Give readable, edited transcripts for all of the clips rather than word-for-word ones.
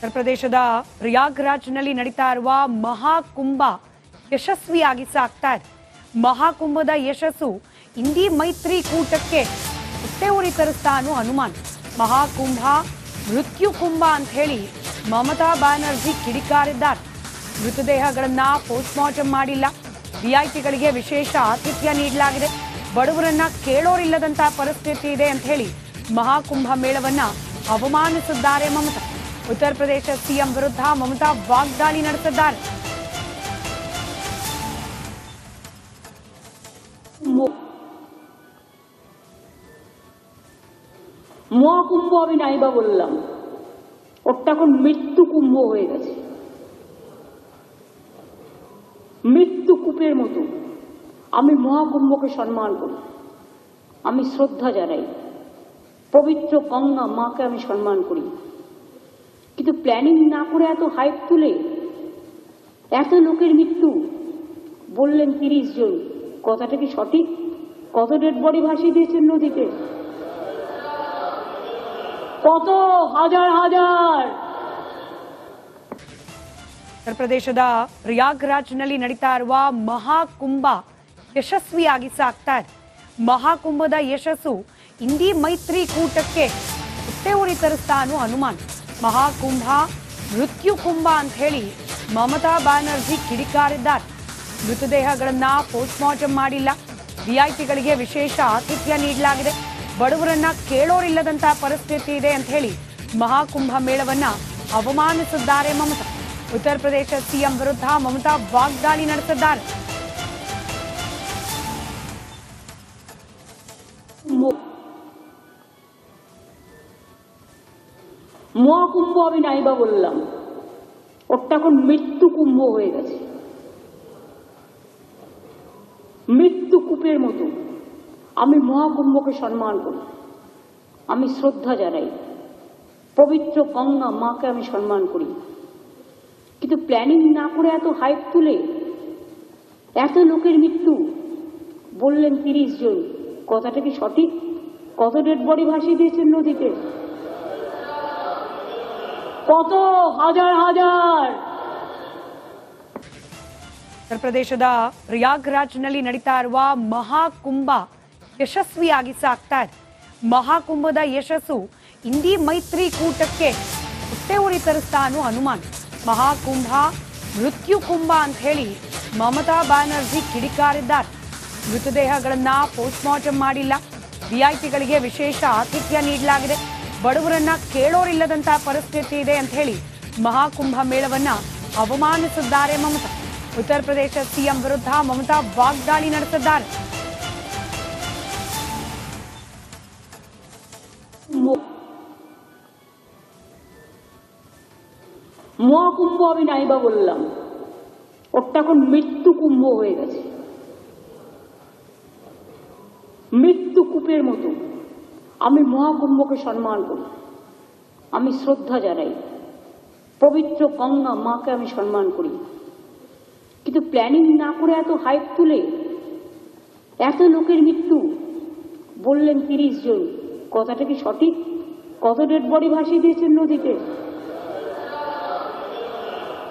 ಉತ್ತರ ಪ್ರದೇಶದ ಪ್ರಯಾಗ್ರಾಜ್ನಲ್ಲಿ ನಡೀತಾ ಇರುವ ಮಹಾಕುಂಭ ಯಶಸ್ವಿಯಾಗಿ ಸಾಗ್ತಾ ಇದೆ. ಮಹಾಕುಂಭದ ಯಶಸ್ಸು ಇಂಡಿ ಮೈತ್ರಿಕೂಟಕ್ಕೆ ಹೊಟ್ಟೆಉರಿ ತರಿಸ್ತಾ ಅನ್ನೋ ಅನುಮಾನ. ಮಹಾಕುಂಭ ಮೃತ್ಯು ಕುಂಭ ಅಂತ ಹೇಳಿ ಮಮತಾ ಬ್ಯಾನರ್ಜಿ ಕಿಡಿಕಾರಿದ್ದಾರೆ. ಮೃತದೇಹಗಳನ್ನ ಪೋಸ್ಟ್ ಮಾರ್ಟಮ್ ಮಾಡಿಲ್ಲ. ವಿಐಪಿಗಳಿಗೆ ವಿಶೇಷ ಆತಿಥ್ಯ ನೀಡಲಾಗಿದೆ. ಬಡವರನ್ನ ಕೇಳೋರಿಲ್ಲದಂತಹ ಪರಿಸ್ಥಿತಿ ಇದೆ ಅಂತ ಹೇಳಿ ಮಹಾಕುಂಭ ಮೇಳವನ್ನ ಅವಮಾನಿಸಿದ್ದಾರೆ ಮಮತಾ. ಉತ್ತರ ಪ್ರದೇಶ ಸಿಎಂ ವಿರುದ್ಧ ಮಮತಾ ವಾಗ್ದಾಳಿ ನಡೆಸಿದ್ದಾರೆ. মহাকুম্ভ আমি নাইবা বললাম, ওটা এখন মৃত্যু কুম্ভ হয়ে গেছে। মৃত্যু কূপের মতো আমি মহাকুম্ভকে সম্মান করি, আমি শ্রদ্ধা জানাই, পবিত্র গঙ্গা মাকে আমি সম্মান করি। কিন্তু প্ল্যানিং না করে এত হাইপ তুলে এত লোকের মৃত্যু বললেন ৩০ জন, কথাটা কি সঠিক? কত ডেড বডি ভাসিয়ে দিয়েছেন নদীতে? কত হাজার হাজার। ಉತ್ತರ ಪ್ರದೇಶದ ಪ್ರಯಾಗ್ರಾಜ್ನಲ್ಲಿ ನಡೀತಾ ಇರುವ ಮಹಾಕುಂಭ ಯಶಸ್ವಿಯಾಗಿ ಸಾಗ್ತಾ ಇದೆ. ಮಹಾಕುಂಭದ ಯಶಸ್ಸು ಇಂಡಿ ಮೈತ್ರಿಕೂಟಕ್ಕೆ ಹೊಟ್ಟೆಉರಿ ತರಿಸ್ತಾ ಅನ್ನೋ ಅನುಮಾನ. ಮಹಾಕುಂಭ ಮೃತ್ಯು ಕುಂಭ ಅಂತ ಹೇಳಿ ಮಮತಾ ಬ್ಯಾನರ್ಜಿ ಕಿಡಿಕಾರಿದ್ದಾರೆ. ಮೃತದೇಹಗಳನ್ನ ಪೋಸ್ಟ್ ಮಾರ್ಟಮ್ ಮಾಡಿಲ್ಲ. ವಿಐಪಿಗಳಿಗೆ ವಿಶೇಷ ಆತಿಥ್ಯ ನೀಡಲಾಗಿದೆ. ಬಡವರನ್ನ ಕೇಳೋರಿಲ್ಲದಂತಹ ಪರಿಸ್ಥಿತಿ ಇದೆ ಅಂತ ಹೇಳಿ ಮಹಾಕುಂಭ ಮೇಳವನ್ನ ಅವಮಾನಿಸಿದ್ದಾರೆ ಮಮತಾ. ಉತ್ತರ ಪ್ರದೇಶ ಸಿಎಂ ವಿರುದ್ಧ ಮಮತಾ ವಾಗ್ದಾಳಿ ನಡೆಸಿದ್ದಾರೆ. মহাকুম্ভ আমি নাইবা বললাম, ওটা এখন মৃত্যু কুম্ভ হয়ে গেছে। মৃত্যু কূপের মতো আমি মহাকুম্ভকে সম্মান করি, আমি শ্রদ্ধা জানাই, পবিত্র গঙ্গা মাকে আমি সম্মান করি। কিন্তু প্ল্যানিং না করে এত হাইপ তুলে এত লোকের মৃত্যু বললেন ৩০ জন, কথাটা কি সঠিক? কত ডেড বডি ভাসিয়ে দিয়েছেন নদীতে? কত হাজার হাজার। ಉತ್ತರ ಪ್ರದೇಶದ ಪ್ರಯಾಗ್ರಾಜ್ನಲ್ಲಿ ನಡೀತಾ ಇರುವ ಮಹಾಕುಂಭ ಯಶಸ್ವಿಯಾಗಿ ಸಾಗ್ತಾ ಇದೆ. ಮಹಾಕುಂಭದ ಯಶಸ್ಸು ಇಂಡಿ ಮೈತ್ರಿಕೂಟಕ್ಕೆ ಹೊಟ್ಟೆಉರಿ ತರಿಸ್ತಾ ಅನ್ನೋ ಅನುಮಾನ. ಮಹಾಕುಂಭ ಮೃತ್ಯು ಕುಂಭ ಅಂತ ಹೇಳಿ ಮಮತಾ ಬ್ಯಾನರ್ಜಿ ಕಿಡಿಕಾರಿದ್ದಾರೆ. ಮೃತದೇಹಗಳನ್ನ ಪೋಸ್ಟ್ ಮಾರ್ಟಮ್ ಮಾಡಿಲ್ಲ. ವಿಐಪಿಗಳಿಗೆ ವಿಶೇಷ ಆತಿಥ್ಯ ನೀಡಲಾಗಿದೆ. ಬಡವರನ್ನ ಕೇಳೋರಿಲ್ಲದಂತಹ ಪರಿಸ್ಥಿತಿ ಇದೆ ಅಂತ ಹೇಳಿ ಮಹಾಕುಂಭ ಮೇಳವನ್ನ ಅವಮಾನಿಸಿದ್ದಾರೆ ಮಮತಾ. ಉತ್ತರ ಪ್ರದೇಶ ಸಿಎಂ ವಿರುದ್ಧ ಮಮತಾ ವಾಗ್ದಾಳಿ ನಡೆಸಿದ್ದಾರೆ. মহাকুম্ভ আমি নাইবা বললাম, ওটা এখন মৃত্যু কুম্ভ হয়ে গেছে। মৃত্যু কূপের মতো আমি মহাকুম্ভকে সম্মান করি, আমি শ্রদ্ধা জানাই, পবিত্র গঙ্গা মাকে আমি সম্মান করি। কিন্তু প্ল্যানিং না করে এত হাইপ তুলে এত লোকের মৃত্যু বললেন ৩০ জন, কথাটা কি সঠিক? কত ডেড বডি ভাসিয়ে দিয়েছেন নদীতে?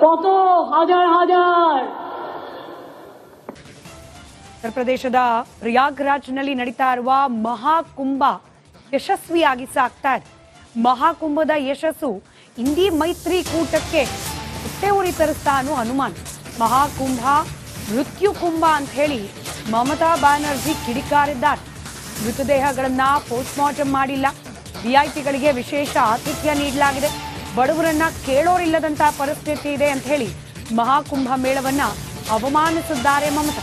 কত হাজার হাজার। ಉತ್ತರ ಪ್ರದೇಶದ ಪ್ರಯಾಗ್ರಾಜ್ನಲ್ಲಿ ನಡೀತಾ ಇರುವ ಮಹಾಕುಂಭ ಯಶಸ್ವಿಯಾಗಿ ಸಾಗ್ತಾ ಇದೆ. ಮಹಾಕುಂಭದ ಯಶಸ್ಸು ಇಂಡಿ ಮೈತ್ರಿಕೂಟಕ್ಕೆ ಹೊಟ್ಟೆಉರಿ ತರಿಸ್ತಾ ಅನ್ನೋ ಅನುಮಾನ. ಮಹಾಕುಂಭ ಮೃತ್ಯು ಕುಂಭ ಅಂತ ಹೇಳಿ ಮಮತಾ ಬ್ಯಾನರ್ಜಿ ಕಿಡಿಕಾರಿದ್ದಾರೆ. ಮೃತದೇಹಗಳನ್ನ ಪೋಸ್ಟ್ ಮಾರ್ಟಮ್ ಮಾಡಿಲ್ಲ. ವಿಐಪಿಗಳಿಗೆ ವಿಶೇಷ ಆತಿಥ್ಯ ನೀಡಲಾಗಿದೆ. ಬಡವರನ್ನ ಕೇಳೋರಿಲ್ಲದಂತಹ ಪರಿಸ್ಥಿತಿ ಇದೆ ಅಂತ ಹೇಳಿ ಮಹಾಕುಂಭ ಮೇಳವನ್ನ ಅವಮಾನಿಸಿದ್ದಾರೆ ಮಮತಾ.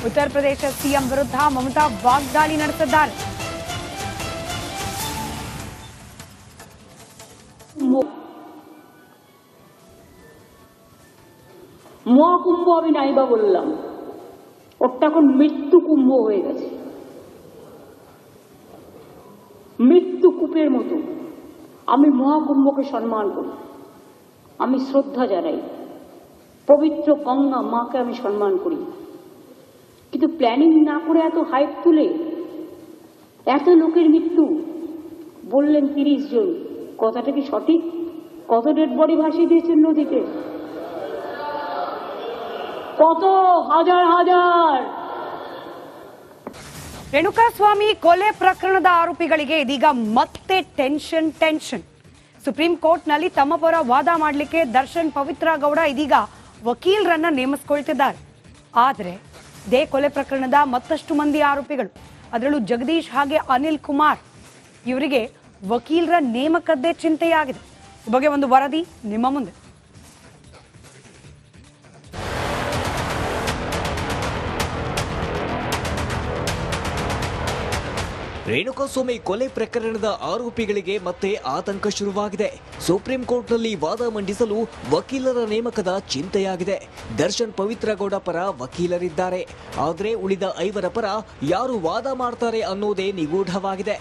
ಉತ್ತರ ಪ್ರದೇಶ ಸಿಎಂ ವಿರುದ್ಧ ಮಮತಾ ವಾಗ್ದಾಳಿ ನಡೆಸಿದ್ದಾರೆ. মহাকুম্ভ আমি নাইবা বললাম, ওটা এখন মৃত্যু কুম্ভ হয়ে গেছে। মৃত্যু কূপের মতো আমি মহাকুম্ভকে সম্মান করি, আমি শ্রদ্ধা জানাই, পবিত্র গঙ্গা মাকে আমি সম্মান করি। কিন্তু প্ল্যানিং না করে এত হাইপ তুলে এত লোকের মৃত্যু বললেন ৩০ জন, কথাটা কি সঠিক? কত ডেড বডি ভাসিয়ে দিয়েছেন নদীতে, কত হাজার হাজার। ರೇಣುಕಾಸ್ವಾಮಿ ಕೊಲೆ ಪ್ರಕರಣದ ಆರೋಪಿಗಳಿಗೆ ಇದೀಗ ಮತ್ತೆ ಟೆನ್ಷನ್. ಸುಪ್ರೀಂ ಕೋರ್ಟ್ನಲ್ಲಿ ತಮ್ಮ ಪರ ವಾದ ಮಾಡಲಿಕ್ಕೆ ದರ್ಶನ್ ಪವಿತ್ರ ಗೌಡ ಇದೀಗ ವಕೀಲರನ್ನ ನೇಮಿಸಿಕೊಳ್ತಿದ್ದಾರೆ. ಆದರೆ ಇದೇ ಕೊಲೆ ಪ್ರಕರಣದ ಮತ್ತಷ್ಟು ಮಂದಿ ಆರೋಪಿಗಳು, ಅದರಲ್ಲೂ ಜಗದೀಶ್ ಹಾಗೆ ಅನಿಲ್ ಕುಮಾರ್, ಇವರಿಗೆ ವಕೀಲರ ನೇಮಕದ್ದೇ ಚಿಂತೆಯಾಗಿದೆ. ಈ ಬಗ್ಗೆ ಒಂದು ವರದಿ ನಿಮ್ಮ ಮುಂದೆ. ರೇಣುಕಾಸ್ವಾಮಿ ಕೊಲೆ ಪ್ರಕರಣದ ಆರೋಪಿಗಳಿಗೆ ಮತ್ತೆ ಆತಂಕ ಶುರುವಾಗಿದೆ. ಸುಪ್ರೀಂ ಕೋರ್ಟ್ನಲ್ಲಿ ವಾದ ಮಂಡಿಸಲು ವಕೀಲರ ನೇಮಕದ ಚಿಂತೆಯಾಗಿದೆ. ದರ್ಶನ್ ಪವಿತ್ರ ಗೌಡ ಪರ ವಕೀಲರಿದ್ದಾರೆ, ಆದರೆ ಉಳಿದ 5 ಪರ ಯಾರು ವಾದ ಮಾಡ್ತಾರೆ ಅನ್ನೋದೇ ನಿಗೂಢವಾಗಿದೆ.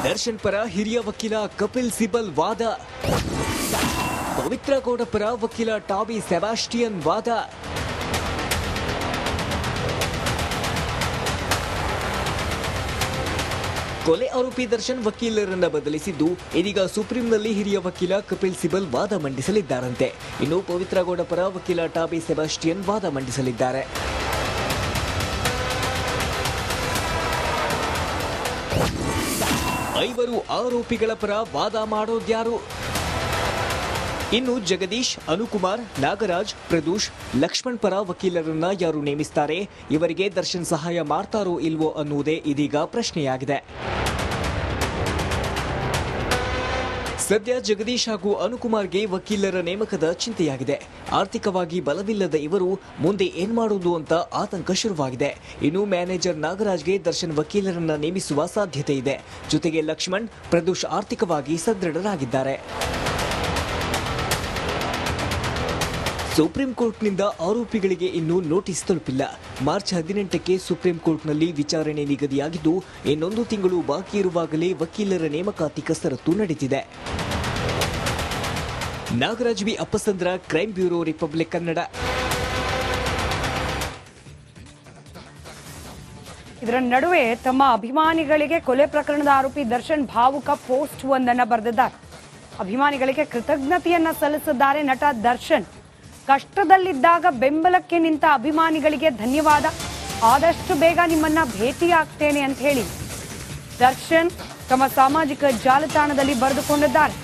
ದರ್ಶನ್ ಪರ ಹಿರಿಯ ವಕೀಲ ಕಪಿಲ್ ಸಿಬಲ್ ವಾದ, ಪವಿತ್ರ ಗೌಡ ಪರ ವಕೀಲ ಟಾಬಿ ಸೆಬಾಸ್ಟಿಯನ್ ವಾದ, ಕೊಲೆ ಆರೋಪಿ ದರ್ಶನ್ ವಕೀಲರನ್ನ ಬದಲಿಸಿದ್ದು ಇದೀಗ ಸುಪ್ರೀಂನಲ್ಲಿ ಹಿರಿಯ ವಕೀಲ ಕಪಿಲ್ ಸಿಬಲ್ ವಾದ ಮಂಡಿಸಲಿದ್ದಾರಂತೆ. ಇನ್ನು ಪವಿತ್ರ ಗೌಡ ಪರ ವಕೀಲ ಟಾಬಿ ಸೆಬಾಸ್ಟಿಯನ್ ವಾದ ಮಂಡಿಸಲಿದ್ದಾರೆ. ಐವರು ಆರೋಪಿಗಳ ಪರ ವಾದ ಮಾಡೋದ್ಯಾರು? ಇನ್ನು ಜಗದೀಶ್, ಅನುಕುಮಾರ್, ನಾಗರಾಜ್, ಪ್ರದೂಷ್, ಲಕ್ಷ್ಮಣ್ ಪರ ವಕೀಲರನ್ನ ಯಾರು ನೇಮಿಸ್ತಾರೆ? ಇವರಿಗೆ ದರ್ಶನ್ ಸಹಾಯ ಮಾಡ್ತಾರೋ ಇಲ್ವೋ ಅನ್ನುವುದೇ ಇದೀಗ ಪ್ರಶ್ನೆಯಾಗಿದೆ. ಸದ್ಯ ಜಗದೀಶ್ ಹಾಗೂ ಅನುಕುಮಾರ್ಗೆ ವಕೀಲರ ನೇಮಕದ ಚಿಂತೆಯಾಗಿದೆ. ಆರ್ಥಿಕವಾಗಿ ಬಲವಿಲ್ಲದ ಇವರು ಮುಂದೆ ಏನ್ ಮಾಡೋದು ಅಂತ ಆತಂಕ ಶುರುವಾಗಿದೆ. ಇನ್ನು ಮ್ಯಾನೇಜರ್ ನಾಗರಾಜ್ಗೆ ದರ್ಶನ್ ವಕೀಲರನ್ನ ನೇಮಿಸುವ ಸಾಧ್ಯತೆ ಇದೆ. ಜೊತೆಗೆ ಲಕ್ಷ್ಮಣ್, ಪ್ರದೂಷ್ ಆರ್ಥಿಕವಾಗಿ ಸದೃಢರಾಗಿದ್ದಾರೆ. ಸುಪ್ರೀಂ ಕೋರ್ಟ್ನಿಂದ ಆರೋಪಿಗಳಿಗೆ ಇನ್ನೂ ನೋಟಿಸ್ ತಲುಪಿಲ್ಲ. ಮಾರ್ಚ್ 18ಕ್ಕೆ ಸುಪ್ರೀಂ ಕೋರ್ಟ್ನಲ್ಲಿ ವಿಚಾರಣೆ ನಿಗದಿಯಾಗಿದ್ದು, ಇನ್ನೊಂದು ತಿಂಗಳು ಬಾಕಿ ಇರುವಾಗಲೇ ವಕೀಲರ ನೇಮಕಾತಿ ಕಸರತ್ತು ನಡೆದಿದೆ. Nagaraj V Appasandra, crime bureau, Republic Kannada. ಇದರ ನಡುವೆ ತಮ್ಮ ಅಭಿಮಾನಿಗಳಿಗೆ ಕೊಲೆ ಪ್ರಕರಣದ ಆರೋಪಿ ದರ್ಶನ್ ಭಾವುಕ ಪೋಸ್ಟ್ ಒಂದನ್ನು ಬರೆದಿದ್ದಾರೆ. ಅಭಿಮಾನಿಗಳಿಗೆ ಕೃತಜ್ಞತೆಯನ್ನ ಸಲ್ಲಿಸಿದ್ದಾರೆ ನಟ ದರ್ಶನ್. ಕಷ್ಟದಲ್ಲಿದ್ದಾಗ ಬೆಂಬಲಕ್ಕೆ ನಿಂತ ಅಭಿಮಾನಿಗಳಿಗೆ ಧನ್ಯವಾದ, ಆದಷ್ಟು ಬೇಗ ನಿಮ್ಮನ್ನ ಭೇಟಿಯಾಗ್ತೇನೆ ಅಂತ ಹೇಳಿ ದರ್ಶನ್ ತಮ್ಮ ಸಾಮಾಜಿಕ ಜಾಲತಾಣದಲ್ಲಿ ಬರೆದುಕೊಂಡಿದ್ದಾರೆ.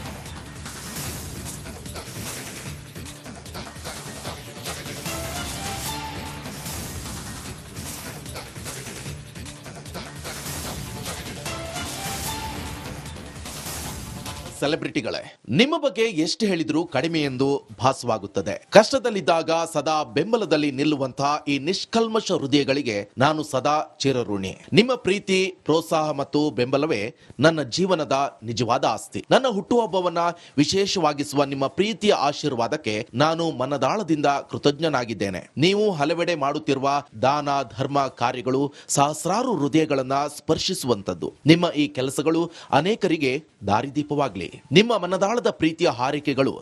ಸೆಲೆಬ್ರಿಟಿಗಳೇ, ನಿಮ್ಮ ಬಗ್ಗೆ ಎಷ್ಟು ಹೇಳಿದ್ರೂ ಕಡಿಮೆ ಎಂದು ಭಾಸವಾಗುತ್ತದೆ. ಕಷ್ಟದಲ್ಲಿದ್ದಾಗ ಸದಾ ಬೆಂಬಲದಲ್ಲಿ ನಿಲ್ಲುವಂತಹ ಈ ನಿಷ್ಕಲ್ಮಶ ಹೃದಯಗಳಿಗೆ ನಾನು ಸದಾ ಚಿರಋಣಿ. ನಿಮ್ಮ ಪ್ರೀತಿ, ಪ್ರೋತ್ಸಾಹ ಮತ್ತು ಬೆಂಬಲವೇ ನನ್ನ ಜೀವನದ ನಿಜವಾದ ಆಸ್ತಿ. ನನ್ನ ಹುಟ್ಟುಹಬ್ಬವನ್ನ ವಿಶೇಷವಾಗಿಸುವ ನಿಮ್ಮ ಪ್ರೀತಿಯ ಆಶೀರ್ವಾದಕ್ಕೆ ನಾನು ಮನದಾಳದಿಂದ ಕೃತಜ್ಞನಾಗಿದ್ದೇನೆ. ನೀವು ಹಲವೆಡೆ ಮಾಡುತ್ತಿರುವ ದಾನ ಧರ್ಮ ಕಾರ್ಯಗಳು ಸಹಸ್ರಾರು ಹೃದಯಗಳನ್ನ ಸ್ಪರ್ಶಿಸುವಂತದ್ದು. ನಿಮ್ಮ ಈ ಕೆಲಸಗಳು ಅನೇಕರಿಗೆ ದಾರಿದೀಪವಾಗಲಿ. ನಿಮ್ಮ ಮನದಾಳದ ಪ್ರೀತಿಯ ಹಾರೈಕೆಗಳು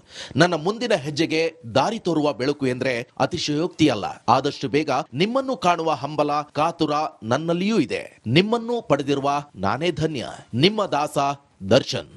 ನನ್ನ ಮುಂದಿನ ಹೆಜ್ಜೆಗೆ ದಾರಿ ತೋರುವ ಬೆಳಕು ಎಂದ್ರೆ ಅತಿಶಯೋಕ್ತಿಯಲ್ಲ. ಆದಷ್ಟು ಬೇಗ ನಿಮ್ಮನ್ನು ಕಾಣುವ ಹಂಬಲ, ಕಾತುರ ನನ್ನಲ್ಲಿಯೂ ಇದೆ. ನಿಮ್ಮನ್ನು ಪಡೆದಿರುವ ನಾನೇ ಧನ್ಯ. ನಿಮ್ಮ ದಾಸ ದರ್ಶನ್.